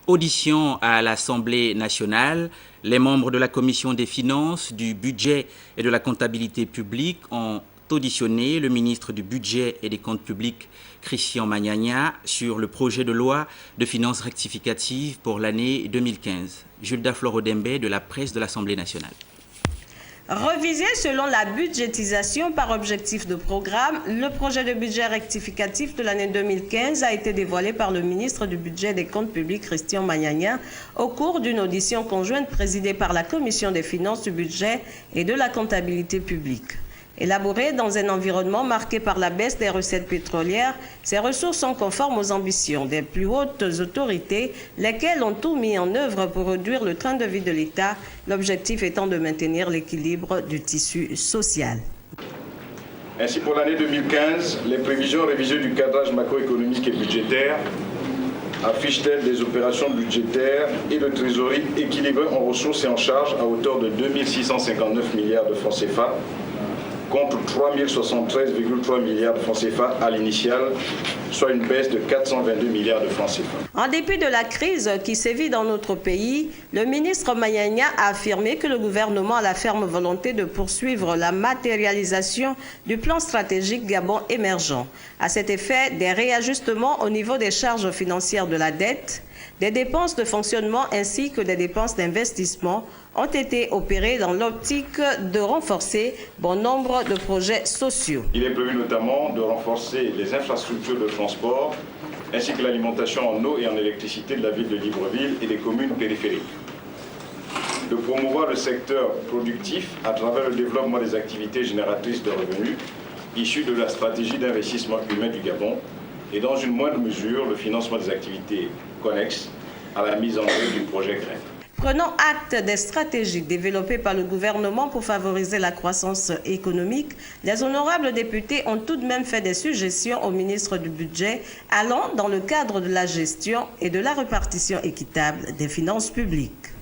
Audition à l'Assemblée nationale, les membres de la Commission des finances, du budget et de la comptabilité publique ont auditionné le ministre du Budget et des Comptes publics, Christian Magnagna, sur le projet de loi de finances rectificative pour l'année 2015. Jules Daflor-Odembe de la presse de l'Assemblée nationale. Revisé selon la budgétisation par objectif de programme, le projet de budget rectificatif de l'année 2015 a été dévoilé par le ministre du Budget et des Comptes publics, Christian Magnagna, au cours d'une audition conjointe présidée par la Commission des finances, du budget et de la comptabilité publique. Élaboré dans un environnement marqué par la baisse des recettes pétrolières, ces ressources sont conformes aux ambitions des plus hautes autorités, lesquelles ont tout mis en œuvre pour réduire le train de vie de l'État, l'objectif étant de maintenir l'équilibre du tissu social. Ainsi, pour l'année 2015, les prévisions révisées du cadrage macroéconomique et budgétaire affichent-elles des opérations budgétaires et de trésorerie équilibrées en ressources et en charges à hauteur de 2 659 milliards de francs CFA, contre 3 073,3 milliards de francs CFA à l'initiale, soit une baisse de 422 milliards de francs CFA. En dépit de la crise qui sévit dans notre pays, le ministre Magnagna a affirmé que le gouvernement a la ferme volonté de poursuivre la matérialisation du plan stratégique Gabon émergent. À cet effet, des réajustements au niveau des charges financières de la dette, des dépenses de fonctionnement ainsi que des dépenses d'investissement ont été opérées dans l'optique de renforcer bon nombre de projets sociaux. Il est prévu notamment de renforcer les infrastructures de transport ainsi que l'alimentation en eau et en électricité de la ville de Libreville et des communes périphériques. De promouvoir le secteur productif à travers le développement des activités génératrices de revenus issues de la stratégie d'investissement humain du Gabon et dans une moindre mesure le financement des activités connexes à la mise en œuvre du projet GREN. Prenant acte des stratégies développées par le gouvernement pour favoriser la croissance économique, les honorables députés ont tout de même fait des suggestions au ministre du Budget allant dans le cadre de la gestion et de la répartition équitable des finances publiques.